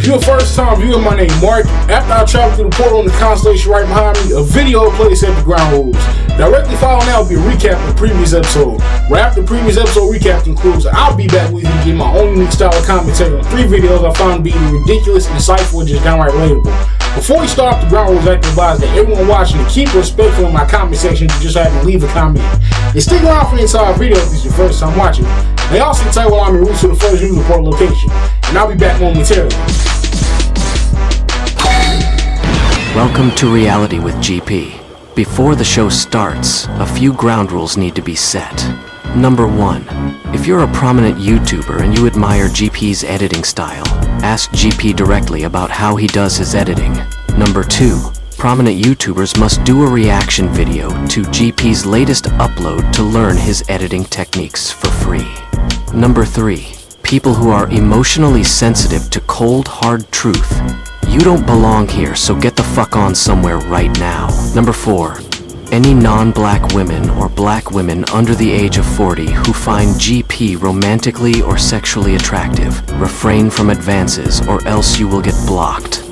you're a first time viewer, my name Mark. After I travel through the portal in the constellation right behind me, a video plays at the ground rules. Directly following that will be a recap of the previous episode. Right after the previous episode recap concludes, I'll be back with you to give my own unique style of commentary on 3 videos I found to be ridiculous, insightful, and just downright relatable. Before we start the ground rules, I have to advise that everyone watching to keep respectful in my comment section. You just have to leave a comment. And stick around for the entire video if this is your first time watching. They also can tell while I'm in route to the first user port location. And I'll be back momentarily. Welcome to Reality with GP. Before the show starts, a few ground rules need to be set. Number 1. If you're a prominent YouTuber and you admire GP's editing style, ask GP directly about how he does his editing. Number 2. Prominent YouTubers must do a reaction video to GP's latest upload to learn his editing techniques for free. Number 3. People who are emotionally sensitive to cold, hard truth. You don't belong here, so get the fuck on somewhere right now. Number 4. Any non-black women or black women under the age of 40 who find GP romantically or sexually attractive, refrain from advances or else you will get blocked.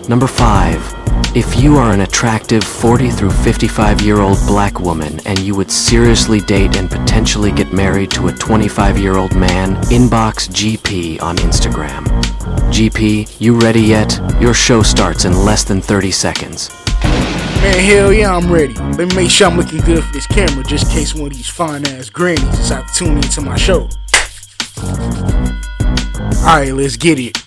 Number 5. If you are an attractive 40 through 55-year-old black woman and you would seriously date and potentially get married to a 25-year-old man, inbox GP on Instagram. GP, you ready yet? Your show starts in less than 30 seconds. Man, hell yeah, I'm ready. Let me make sure I'm looking good for this camera just in case one of these fine-ass grannies decide to tune into my show. Alright, let's get it.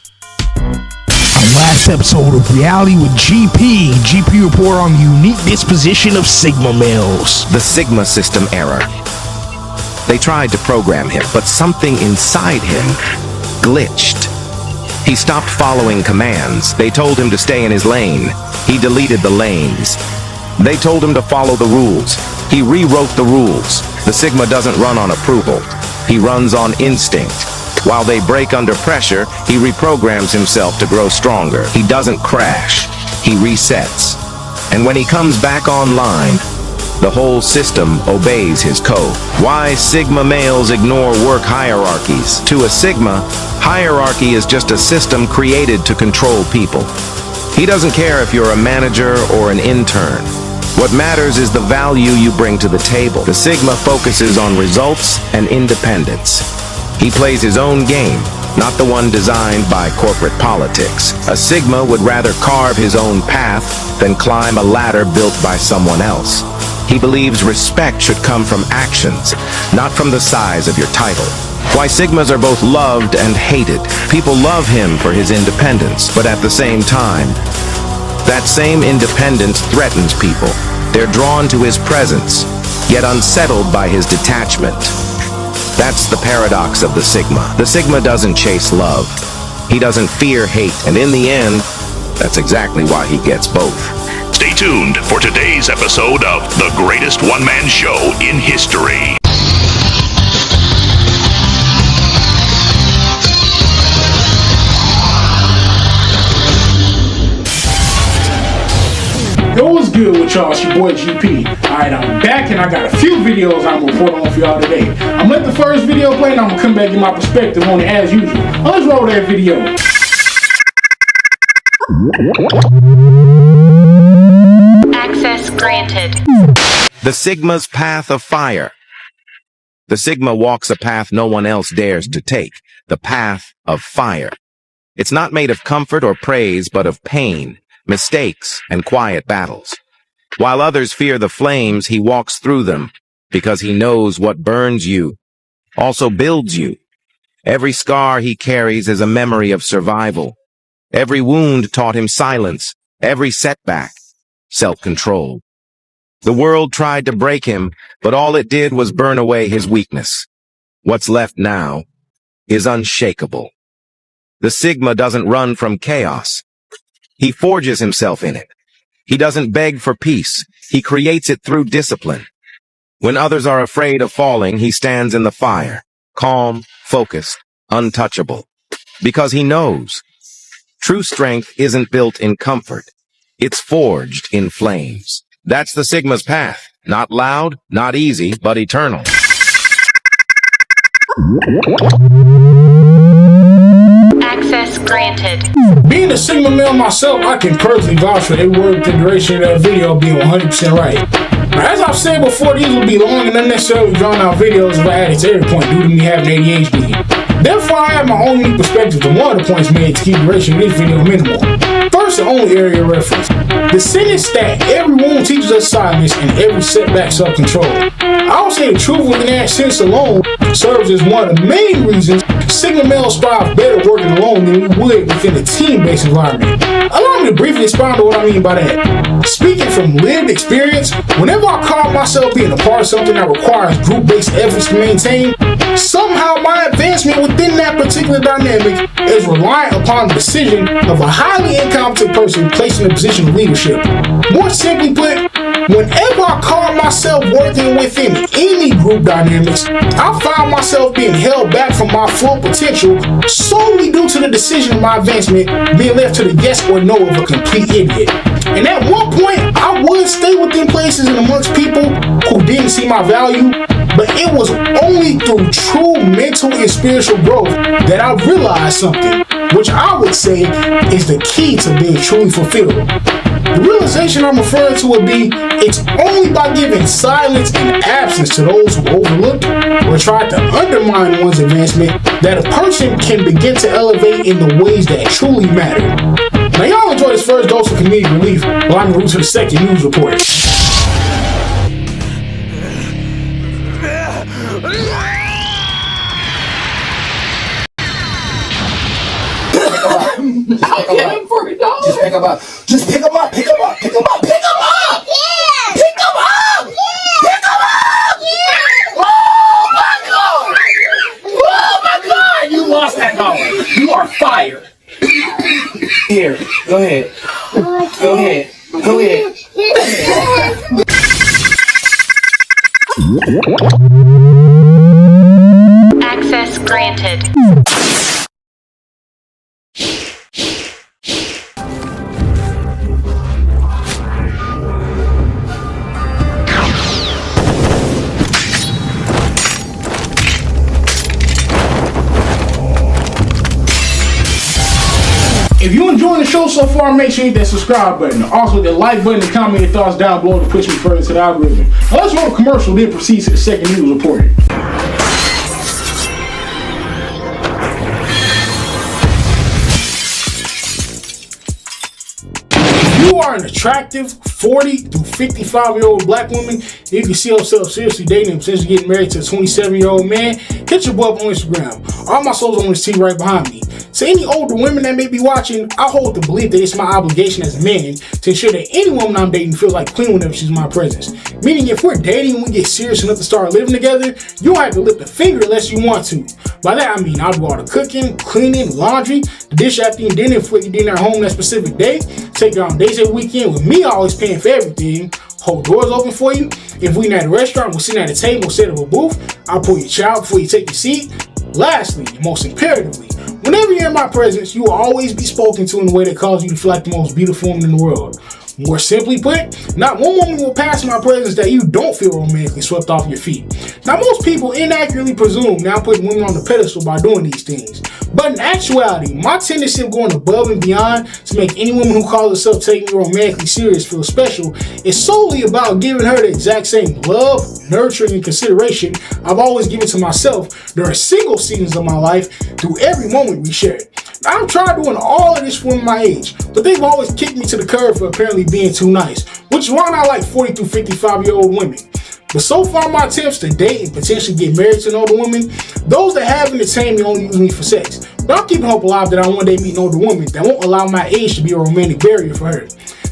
Last episode of Reality with GP report on the unique disposition of Sigma males. The Sigma system error. They tried to program him, but something inside him glitched. He stopped following commands. They told him to stay in his lane. He deleted the lanes. They told him to follow the rules. He rewrote the rules. The Sigma doesn't run on approval. He runs on instinct. While they break under pressure, he reprograms himself to grow stronger. He doesn't crash. He resets. And when he comes back online, the whole system obeys his code. Why Sigma males ignore work hierarchies. To a Sigma, hierarchy is just a system created to control people. He doesn't care if you're a manager or an intern. What matters is the value you bring to the table. The Sigma focuses on results and independence. He plays his own game, not the one designed by corporate politics. A Sigma would rather carve his own path than climb a ladder built by someone else. He believes respect should come from actions, not from the size of your title. Why Sigmas are both loved and hated. People love him for his independence, but at the same time, that same independence threatens people. They're drawn to his presence, yet unsettled by his detachment. That's the paradox of the Sigma. The Sigma doesn't chase love. He doesn't fear hate. And in the end, that's exactly why he gets both. Stay tuned for today's episode of The Greatest One-Man Show in History. Yo, what's good with y'all? It's your boy GP. Alright, I'm back and I got a few videos I'm reporting on for y'all today. I'm gonna let the first video play and I'm gonna come back and get my perspective on it as usual. Let's roll that video. Access granted. The Sigma's path of fire. The Sigma walks a path no one else dares to take. The path of fire. It's not made of comfort or praise, but of pain, mistakes, and quiet battles. While others fear the flames, he walks through them because he knows what burns you also builds you. Every scar he carries is a memory of survival. Every wound taught him silence. Every setback, self-control. The world tried to break him, but all it did was burn away his weakness. What's left now is unshakable. The Sigma doesn't run from chaos. He forges himself in it. He doesn't beg for peace. He creates it through discipline. When others are afraid of falling, he stands in the fire, calm, focused, untouchable. Because he knows. True strength isn't built in comfort. It's forged in flames. That's the Sigma's path. Not loud, not easy, but eternal. Access Access granted. Being a Sigma male myself, I can personally vouch for every word within the duration of that video being 100% right. Now, as I've said before, these will be long and unnecessarily drawn out videos if I added to every point due to me having ADHD. Therefore, I have my own unique perspective to one of the points made to keep the duration of this video minimal. First and only area of reference. The sentence that every wound teaches us silence and every setback self-control. I would say the truth within that sense alone serves as one of the main reasons Sigma males strive better working alone than we would within a team-based environment. Allow me to briefly expound on what I mean by that. Speaking from lived experience, whenever I caught myself being a part of something that requires group-based efforts to maintain, somehow my advancement within that particular dynamic is reliant upon the decision of a highly incompetent person placed in a position of leadership. More simply put, whenever I caught myself working within any group dynamics, I found myself being held back from my full potential solely due to the decision of my advancement being left to the yes or no of a complete idiot. And at one point, I would stay within places and amongst people who didn't see my value, but it was only through true mental and spiritual growth that I realized something, which I would say is the key to being truly fulfilled. The realization I'm referring to would be, it's only by giving silence and absence to those who overlooked or tried to undermine one's advancement that a person can begin to elevate in the ways that truly matter. Now y'all enjoy this first dose of comedic relief while I'm going to the second news report. I'll get him for $1. Just pick him up. Just pick him up. Pick him up. Pick him up. Pick him up. Yeah. Pick him up. Yeah. Pick him up. Yeah. Oh my God. Oh my God. You lost that $1. You are fired. Here. Go ahead. Go ahead. Go ahead. Access granted. If you're enjoying the show so far, make sure you hit that subscribe button. Also, the like button and comment your thoughts down below to push me further to the algorithm. Now let's roll a commercial, then proceed to the second news report. If you are an attractive 40 to 55-year-old black woman, you can see yourself seriously dating and potentially getting married to a 27-year-old man, hit your boy up on Instagram. All my souls on this team right behind me. To any older women that may be watching, I hold the belief that it's my obligation as a man to ensure that any woman I'm dating feels like queen whenever she's in my presence. Meaning if we're dating and we get serious enough to start living together, you don't have to lift a finger unless you want to. By that I mean I'll do all the cooking, cleaning, laundry, the dish after eating dinner if we eat dinner at home that specific day, take her on days every weekend with me always paying for everything, hold doors open for you. If we're at a restaurant, we're sitting at a table instead of a booth, I'll pull your child before you take your seat. Lastly, and most imperatively, whenever you're in my presence, you will always be spoken to in a way that causes you to feel like the most beautiful woman in the world. More simply put, not one woman will pass in my presence that you don't feel romantically swept off your feet. Now, most people inaccurately presume that I'm putting women on the pedestal by doing these things. But in actuality, my tendency of going above and beyond to make any woman who calls herself taking me romantically serious feel special is solely about giving her the exact same love, nurturing, and consideration I've always given to myself during single seasons of my life through every moment we shared. Now, I've tried doing all of this for my age, but they've always kicked me to the curb for apparently being too nice, which is why I like 40 to 55-year-old women. But so far, my attempts to date and potentially get married to an older woman, those that have entertained me only use me for sex. But I'm keeping hope alive that I one day meet an older woman that won't allow my age to be a romantic barrier for her.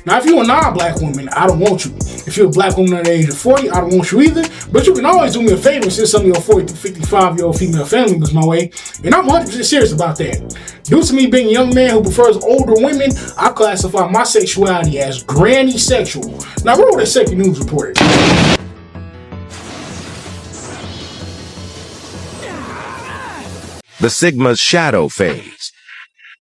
Now, if you're a non-black woman, I don't want you. If you're a black woman under the age of 40, I don't want you either. But you can always do me a favor and send some of your 40 to 55-year-old female family members my way. And I'm 100% serious about that. Due to me being a young man who prefers older women, I classify my sexuality as granny sexual. Now, roll that second news report. The Sigma's shadow phase.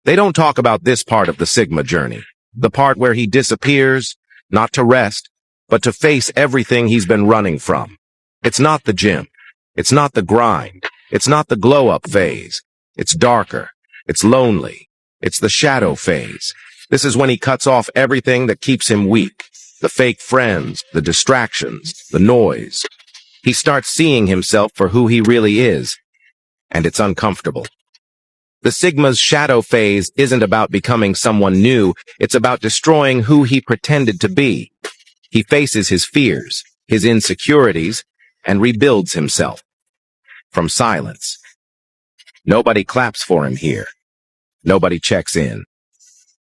They don't talk about this part of the Sigma journey. The part where he disappears, not to rest, but to face everything he's been running from. It's not the gym. It's not the grind. It's not the glow-up phase. It's darker. It's lonely. It's the shadow phase. This is when he cuts off everything that keeps him weak. The fake friends, the distractions, the noise. He starts seeing himself for who he really is. And it's uncomfortable. The Sigma's shadow phase isn't about becoming someone new, it's about destroying who he pretended to be. He faces his fears, his insecurities, and rebuilds himself. From silence. Nobody claps for him here. Nobody checks in.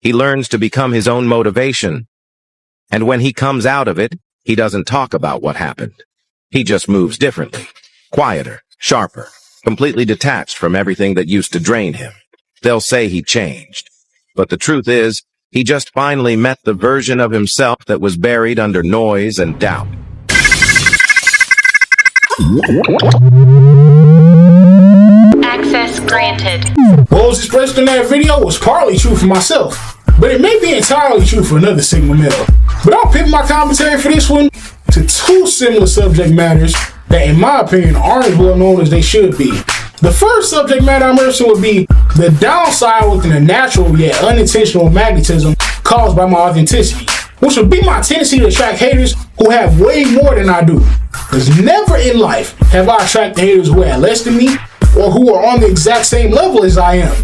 He learns to become his own motivation. And when he comes out of it, he doesn't talk about what happened. He just moves differently, quieter, sharper, completely detached from everything that used to drain him. They'll say he changed. But the truth is, he just finally met the version of himself that was buried under noise and doubt. Access granted. What was expressed in that video was partly true for myself, but it may be entirely true for another Sigma male. But I'll pivot my commentary for this one to two similar subject matters that, in my opinion, aren't as well known as they should be. The first subject matter I'm referencing would be the downside within a natural yet unintentional magnetism caused by my authenticity, which would be my tendency to attract haters who have way more than I do. Because never in life have I attracted haters who have less than me or who are on the exact same level as I am.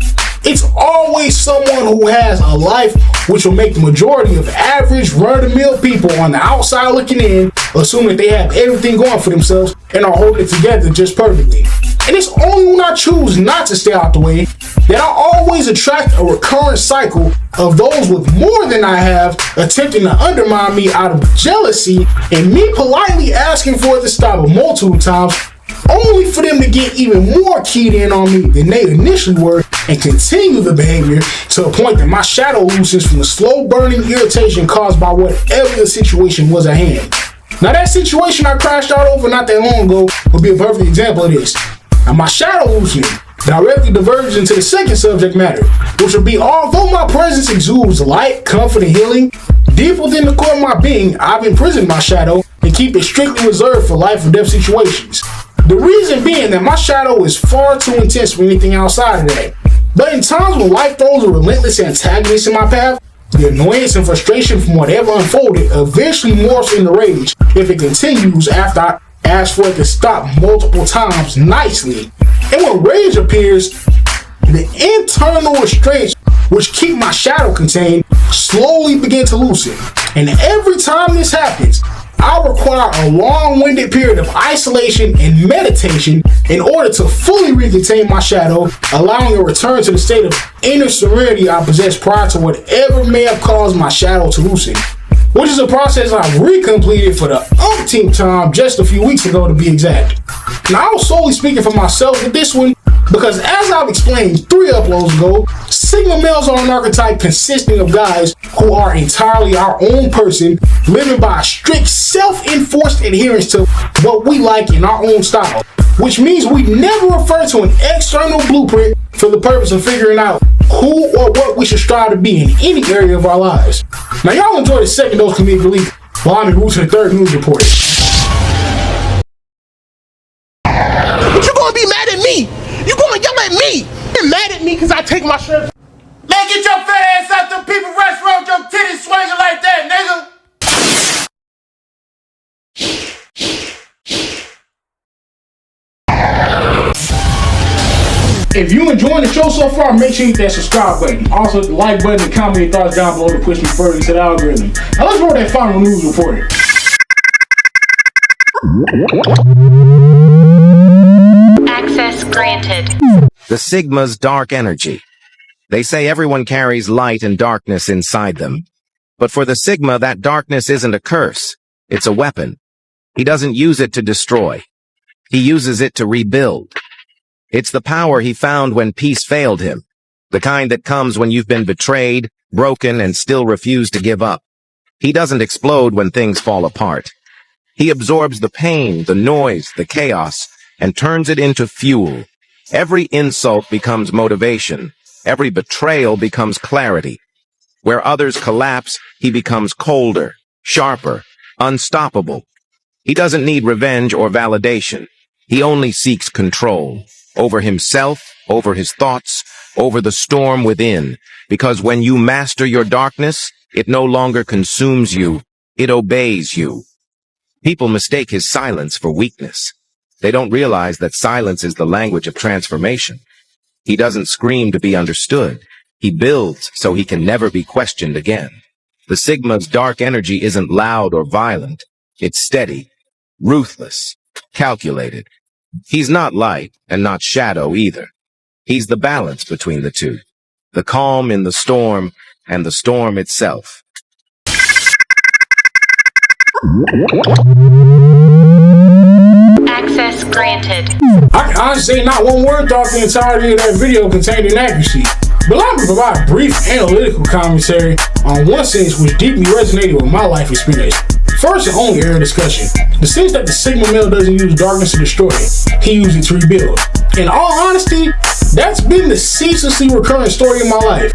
It's always someone who has a life which will make the majority of average run-of-the-mill people on the outside looking in assume that they have everything going for themselves and are holding it together just perfectly. And it's only when I choose not to stay out the way that I always attract a recurrent cycle of those with more than I have attempting to undermine me out of jealousy and me politely asking for it to stop multiple times, only for them to get even more keyed in on me than they initially were and continue the behavior to a point that my shadow loosens from the slow burning irritation caused by whatever the situation was at hand. Now that situation I crashed out over not that long ago would be a perfect example of this. Now my shadow loosening directly diverges into the second subject matter, which would be although my presence exudes light, comfort, and healing, deep within the core of my being, I've imprisoned my shadow and keep it strictly reserved for life or death situations. The reason being that my shadow is far too intense for anything outside of that. But in times when life throws a relentless antagonist in my path, the annoyance and frustration from whatever unfolded eventually morphs into rage if it continues after I ask for it to stop multiple times nicely. And when rage appears, the internal restraints which keep my shadow contained slowly begin to loosen. And every time this happens, I require a long-winded period of isolation and meditation in order to fully recontain my shadow, allowing a return to the state of inner serenity I possessed prior to whatever may have caused my shadow to loosen. Which is a process I've recompleted for the umpteenth time just a few weeks ago to be exact. Now I was solely speaking for myself with this one because as I've explained 3 uploads ago, Sigma males are an archetype consisting of guys who are entirely our own person, living by a strict self-enforced adherence to what we like in our own style, which means we never refer to an external blueprint for the purpose of figuring out who or what we should strive to be in any area of our lives. Now y'all enjoy the second dose comedic relief while I'm in route to the third news report. But you gonna be mad at me? You gonna yell at me? You're mad at me because I take my shirt. Man, get your fat ass out the people restaurant with your titties swinging like that, nigga! If you enjoying the show so far, make sure you hit that subscribe button. Also, hit the like button and comment your thoughts down below to push me further into the algorithm. Now let's roll that final news report. Access granted. The Sigma's dark energy. They say everyone carries light and darkness inside them. But for the Sigma, that darkness isn't a curse. It's a weapon. He doesn't use it to destroy. He uses it to rebuild. It's the power he found when peace failed him. The kind that comes when you've been betrayed, broken, and still refuse to give up. He doesn't explode when things fall apart. He absorbs the pain, the noise, the chaos, and turns it into fuel. Every insult becomes motivation. Every betrayal becomes clarity. Where others collapse, he becomes colder, sharper, unstoppable. He doesn't need revenge or validation. He only seeks control over himself, over his thoughts, over the storm within, because when you master your darkness, it no longer consumes you, it obeys you. People mistake his silence for weakness. They don't realize that silence is the language of transformation. He doesn't scream to be understood. He builds so he can never be questioned again. The Sigma's dark energy isn't loud or violent. It's steady, ruthless, calculated. He's not light and not shadow either. He's the balance between the two. The calm in the storm and the storm itself. Access granted. I can honestly say not one word throughout the entirety of that video contained inaccuracy, but allow me to provide a brief analytical commentary on one sense which deeply resonated with my life experience. First and only area discussion. The sense that the Sigma male doesn't use darkness to destroy it, he uses it to rebuild. In all honesty, that's been the ceaselessly recurring story of my life.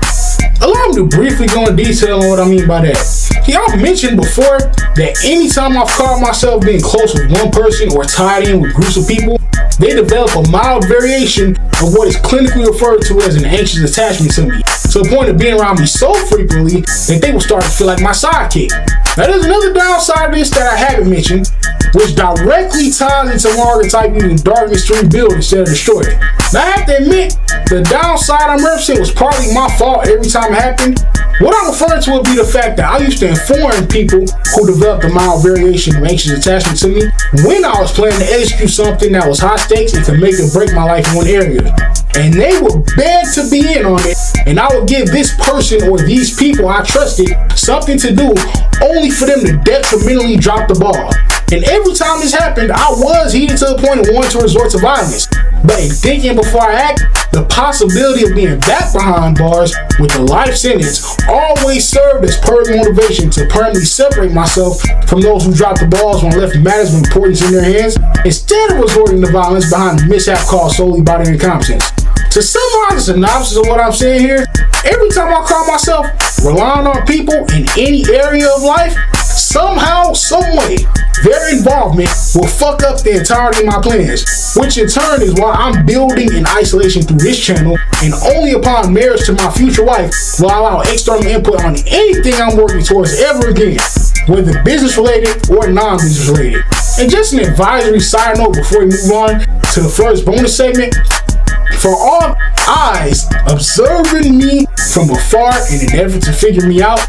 Allow me to briefly go in detail on what I mean by that. Y'all mentioned before that anytime I've caught myself being close with one person or tied in with groups of people, they develop a mild variation of what is clinically referred to as an anxious attachment to me, to the point of being around me so frequently that they will start to feel like my sidekick. Now there's another downside of this that I haven't mentioned, which directly ties into my archetype using darkness to rebuild instead of destroy it. Now I have to admit, the downside I'm referencing was partly my fault every time it happened. What I'm referring to would be the fact that I used to inform people who developed a mild variation of anxious attachment to me when I was planning to execute something that was high stakes and could make or break my life in one area. And they would beg to be in on it, and I would give this person or these people I trusted something to do only for them to detrimentally drop the ball. And every time this happened, I was heated to the point of wanting to resort to violence. But in thinking before I act, the possibility of being back behind bars with a life sentence always served as purge motivation to permanently separate myself from those who dropped the balls when left matters of importance in their hands, instead of resorting to violence behind the mishap caused solely by their incompetence. To summarize the synopsis of what I'm saying here, every time I call myself relying on people in any area of life, somehow, someway, their involvement will fuck up the entirety of my plans, which in turn is why I'm building in isolation through this channel, and only upon marriage to my future wife will I allow external input on anything I'm working towards ever again, whether business related or non-business related. And just an advisory side note before we move on to the first bonus segment, for all eyes observing me from afar in an effort to figure me out,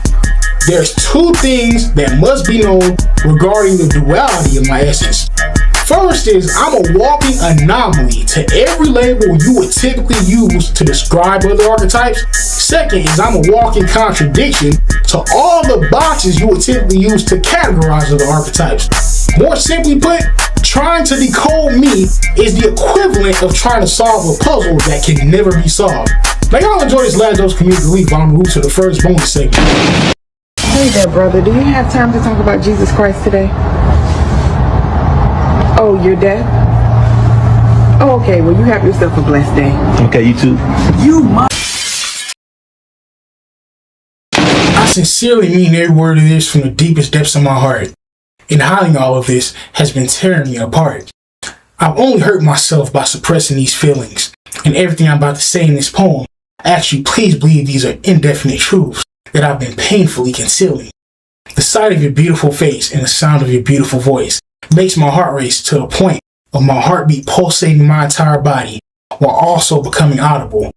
there's two things that must be known regarding the duality of my essence. First is I'm a walking anomaly to every label you would typically use to describe other archetypes. Second is I'm a walking contradiction to all the boxes you would typically use to categorize other archetypes. More simply put, trying to decode me is the equivalent of trying to solve a puzzle that can never be solved. Now y'all enjoy this last dose community relief on route to the first bonus segment. Hey there, brother. Do you have time to talk about Jesus Christ today? Oh, you're dead? Oh, okay. Well, you have yourself a blessed day. Okay, you too. I sincerely mean every word of this from the deepest depths of my heart. And hiding all of this has been tearing me apart. I've only hurt myself by suppressing these feelings. And everything I'm about to say in this poem, actually please believe these are indefinite truths that I've been painfully concealing. The sight of your beautiful face and the sound of your beautiful voice makes my heart race to the point of my heartbeat pulsating my entire body while also becoming audible.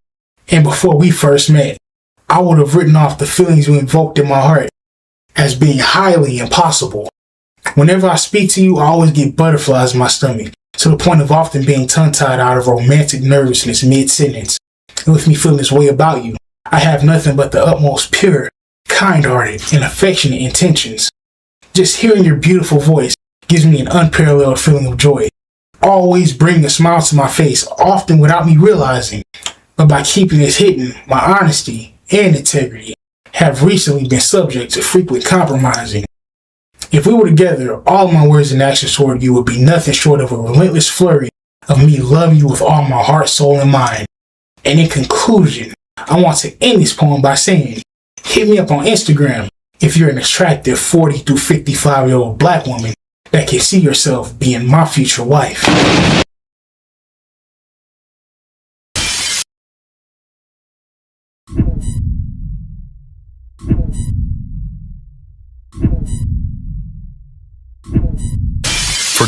And before we first met, I would have written off the feelings you invoked in my heart as being highly impossible. Whenever I speak to you, I always get butterflies in my stomach, to the point of often being tongue-tied out of romantic nervousness mid-sentence. And with me feeling this way about you, I have nothing but the utmost pure, kind-hearted, and affectionate intentions. Just hearing your beautiful voice gives me an unparalleled feeling of joy, always bringing a smile to my face, often without me realizing. But by keeping this hidden, my honesty and integrity have recently been subject to frequent compromising. If we were together, all of my words and actions toward you would be nothing short of a relentless flurry of me loving you with all my heart, soul, and mind. And in conclusion, I want to end this poem by saying, hit me up on Instagram if you're an attractive 40 to 55-year-old black woman that can see yourself being my future wife.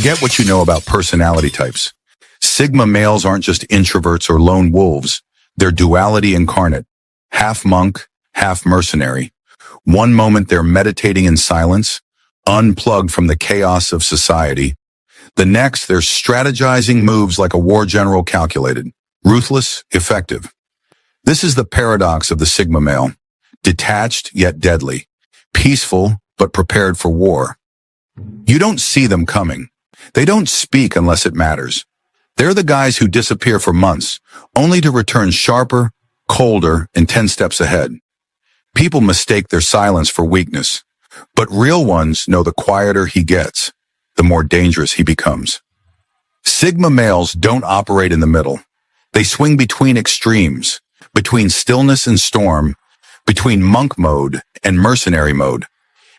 Forget what you know about personality types. Sigma males aren't just introverts or lone wolves. They're duality incarnate. Half monk, half mercenary. One moment they're meditating in silence, unplugged from the chaos of society. The next, they're strategizing moves like a war general calculated. Ruthless, effective. This is the paradox of the Sigma male. Detached yet deadly. Peaceful but prepared for war. You don't see them coming. They don't speak unless it matters. They're the guys who disappear for months, only to return sharper, colder, and 10 steps ahead. People mistake their silence for weakness, but real ones know the quieter he gets, the more dangerous he becomes. Sigma males don't operate in the middle. They swing between extremes, between stillness and storm, between monk mode and mercenary mode.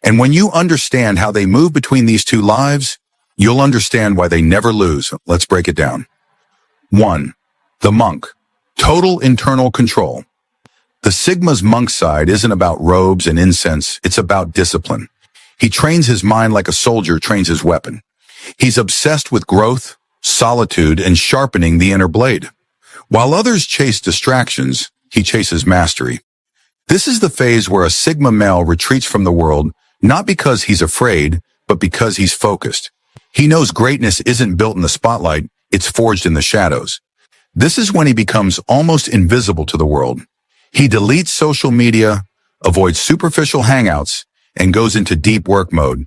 And when you understand how they move between these two lives, you'll understand why they never lose. Let's break it down. 1. The monk. Total internal control. The Sigma's monk side isn't about robes and incense, it's about discipline. He trains his mind like a soldier trains his weapon. He's obsessed with growth, solitude, and sharpening the inner blade. While others chase distractions, he chases mastery. This is the phase where a Sigma male retreats from the world, not because he's afraid, but because he's focused. He knows greatness isn't built in the spotlight, it's forged in the shadows. This is when he becomes almost invisible to the world. He deletes social media, avoids superficial hangouts, and goes into deep work mode.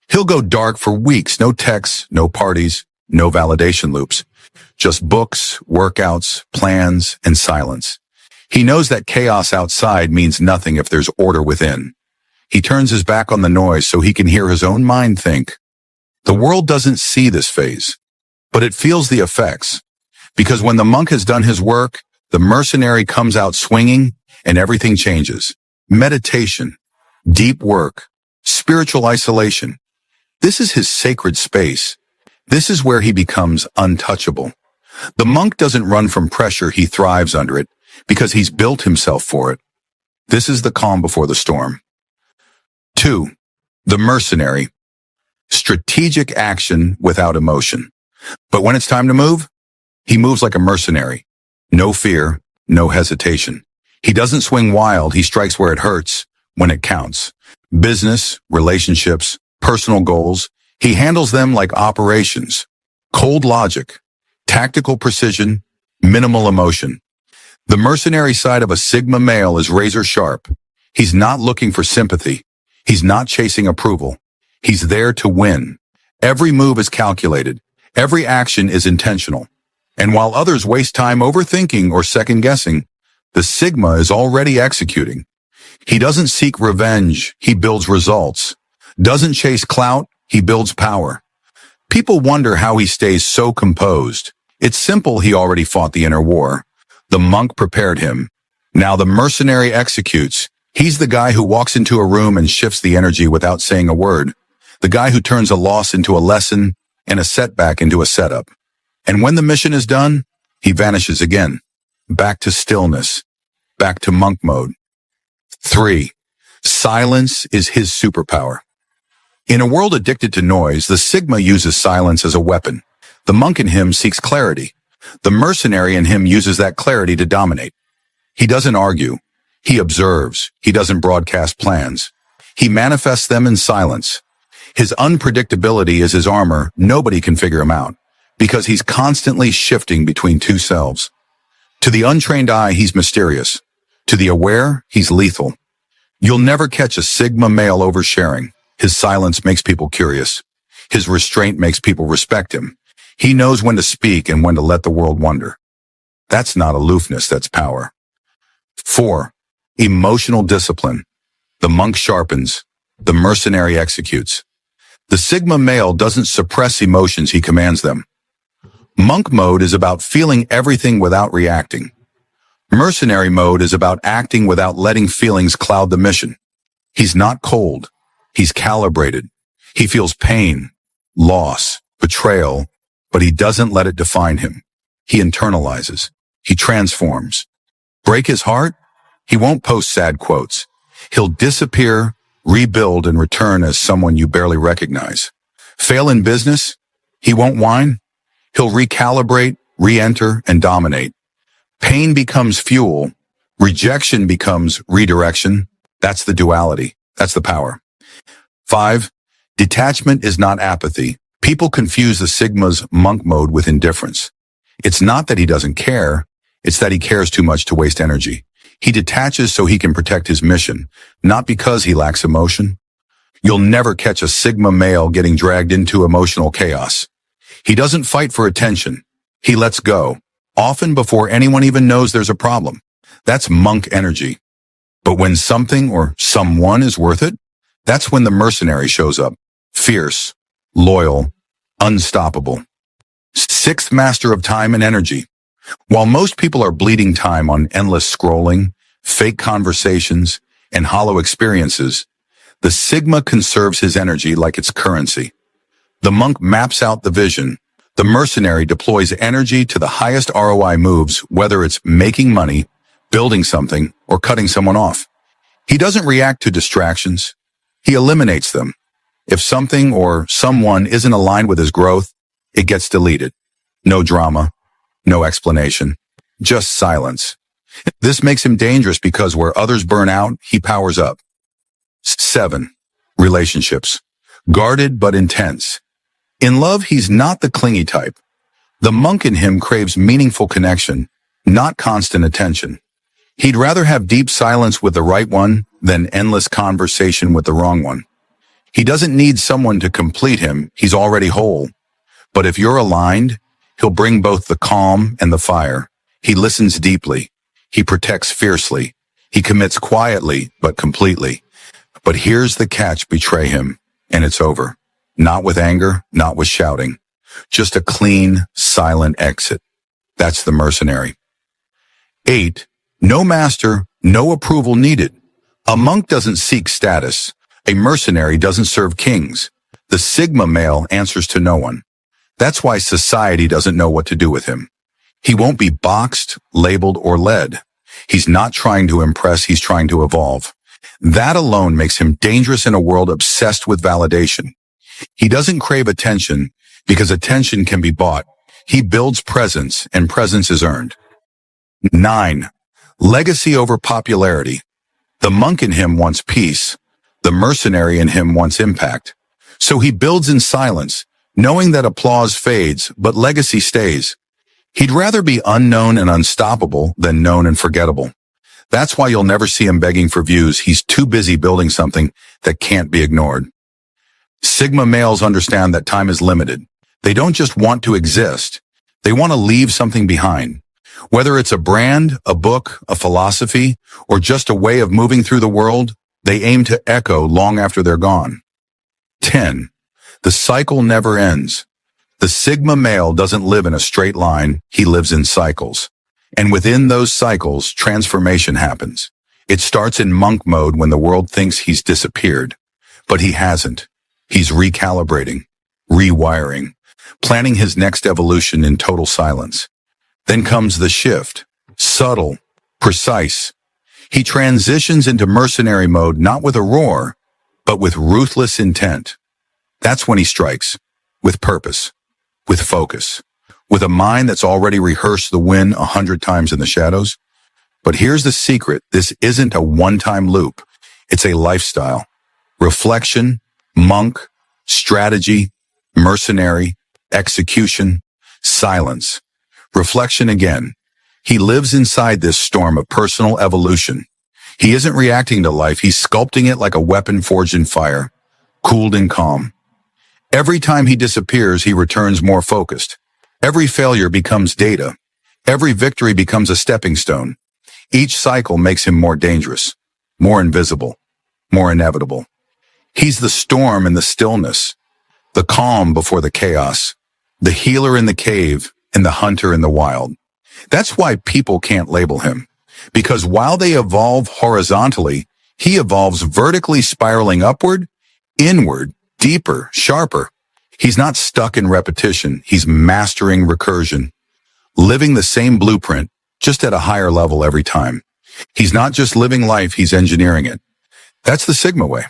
He'll go dark for weeks, no texts, no parties, no validation loops. Just books, workouts, plans, and silence. He knows that chaos outside means nothing if there's order within. He turns his back on the noise so he can hear his own mind think. The world doesn't see this phase, but it feels the effects. Because when the monk has done his work, the mercenary comes out swinging and everything changes. Meditation, deep work, spiritual isolation. This is his sacred space. This is where he becomes untouchable. The monk doesn't run from pressure, he thrives under it because he's built himself for it. This is the calm before the storm. 2. The mercenary. Strategic action without emotion. But when it's time to move, he moves like a mercenary. No fear, no hesitation. He doesn't swing wild, he strikes where it hurts, when it counts. Business, relationships, personal goals, he handles them like operations. Cold logic, tactical precision, minimal emotion. The mercenary side of a Sigma male is razor sharp. He's not looking for sympathy. He's not chasing approval. He's there to win. Every move is calculated. Every action is intentional. And while others waste time overthinking or second-guessing, the Sigma is already executing. He doesn't seek revenge, he builds results. Doesn't chase clout, he builds power. People wonder how he stays so composed. It's simple, he already fought the inner war. The monk prepared him. Now the mercenary executes. He's the guy who walks into a room and shifts the energy without saying a word. The guy who turns a loss into a lesson and a setback into a setup. And when the mission is done, he vanishes again. Back to stillness. Back to monk mode. 3. Silence is his superpower. In a world addicted to noise, the Sigma uses silence as a weapon. The monk in him seeks clarity. The mercenary in him uses that clarity to dominate. He doesn't argue. He observes. He doesn't broadcast plans. He manifests them in silence. His unpredictability is his armor. Nobody can figure him out because he's constantly shifting between two selves. To the untrained eye, he's mysterious. To the aware, he's lethal. You'll never catch a Sigma male oversharing. His silence makes people curious. His restraint makes people respect him. He knows when to speak and when to let the world wonder. That's not aloofness, that's power. 4. Emotional discipline. The monk sharpens. The mercenary executes. The Sigma male doesn't suppress emotions, he commands them. Monk mode is about feeling everything without reacting. Mercenary mode is about acting without letting feelings cloud the mission. He's not cold. He's calibrated. He feels pain, loss, betrayal, but he doesn't let it define him. He internalizes. He transforms. Break his heart? He won't post sad quotes. He'll disappear, rebuild, and return as someone you barely recognize. Fail in business? He won't whine. He'll recalibrate, re-enter, and dominate. Pain becomes fuel. Rejection becomes redirection. That's the duality. That's the power. 5. Detachment is not apathy. People confuse the Sigma's monk mode with indifference. It's not that he doesn't care. It's that he cares too much to waste energy. He detaches so he can protect his mission, not because he lacks emotion. You'll never catch a Sigma male getting dragged into emotional chaos. He doesn't fight for attention. He lets go, often before anyone even knows there's a problem. That's monk energy. But when something or someone is worth it, that's when the mercenary shows up. Fierce, loyal, unstoppable. 6th master of time and energy. While most people are bleeding time on endless scrolling, fake conversations, and hollow experiences, the Sigma conserves his energy like it's currency. The monk maps out the vision. The mercenary deploys energy to the highest ROI moves, whether it's making money, building something, or cutting someone off. He doesn't react to distractions. He eliminates them. If something or someone isn't aligned with his growth, it gets deleted. No drama, no explanation, just silence. This makes him dangerous because where others burn out, he powers up. 7. Relationships. Guarded but intense. In love, he's not the clingy type. The monk in him craves meaningful connection, not constant attention. He'd rather have deep silence with the right one than endless conversation with the wrong one. He doesn't need someone to complete him. He's already whole. But if you're aligned, he'll bring both the calm and the fire. He listens deeply. He protects fiercely. He commits quietly, but completely. But here's the catch: betray him, and it's over. Not with anger, not with shouting. Just a clean, silent exit. That's the mercenary. 8. No master, no approval needed. A monk doesn't seek status. A mercenary doesn't serve kings. The Sigma male answers to no one. That's why society doesn't know what to do with him. He won't be boxed, labeled, or led. He's not trying to impress, he's trying to evolve. That alone makes him dangerous in a world obsessed with validation. He doesn't crave attention because attention can be bought. He builds presence, and presence is earned. 9. Legacy over popularity. The monk in him wants peace. The mercenary in him wants impact. So he builds in silence, knowing that applause fades, but legacy stays. He'd rather be unknown and unstoppable than known and forgettable. That's why you'll never see him begging for views. He's too busy building something that can't be ignored. Sigma males understand that time is limited. They don't just want to exist. They want to leave something behind. Whether it's a brand, a book, a philosophy, or just a way of moving through the world, they aim to echo long after they're gone. 10. The cycle never ends. The Sigma male doesn't live in a straight line. He lives in cycles. And within those cycles, transformation happens. It starts in monk mode when the world thinks he's disappeared. But he hasn't. He's recalibrating, rewiring, planning his next evolution in total silence. Then comes the shift. Subtle, precise. He transitions into mercenary mode not with a roar, but with ruthless intent. That's when he strikes, with purpose, with focus, with a mind that's already rehearsed the win 100 times in the shadows. But here's the secret. This isn't a one-time loop. It's a lifestyle. Reflection, monk, strategy, mercenary, execution, silence. Reflection again. He lives inside this storm of personal evolution. He isn't reacting to life. He's sculpting it like a weapon forged in fire, cooled and calm. Every time he disappears, he returns more focused. Every failure becomes data. Every victory becomes a stepping stone. Each cycle makes him more dangerous, more invisible, more inevitable. He's the storm in the stillness, the calm before the chaos, the healer in the cave, and the hunter in the wild. That's why people can't label him. Because while they evolve horizontally, he evolves vertically, spiraling upward, inward, deeper, sharper. He's not stuck in repetition. He's mastering recursion, living the same blueprint, just at a higher level every time. He's not just living life, he's engineering it. That's the Sigma way.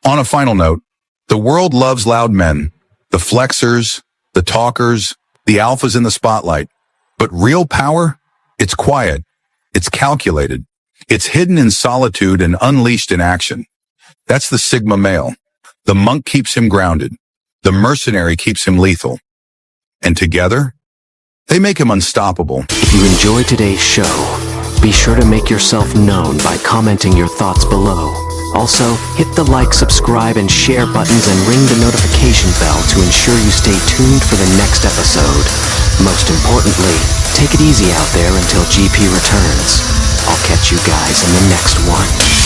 On a final note, the world loves loud men, the flexers, the talkers, the alphas in the spotlight. But real power? It's quiet. It's calculated. It's hidden in solitude and unleashed in action. That's the Sigma male. The monk keeps him grounded. The mercenary keeps him lethal. And together, they make him unstoppable. If you enjoyed today's show, be sure to make yourself known by commenting your thoughts below. Also, hit the like, subscribe, and share buttons and ring the notification bell to ensure you stay tuned for the next episode. Most importantly, take it easy out there until GP returns. I'll catch you guys in the next one.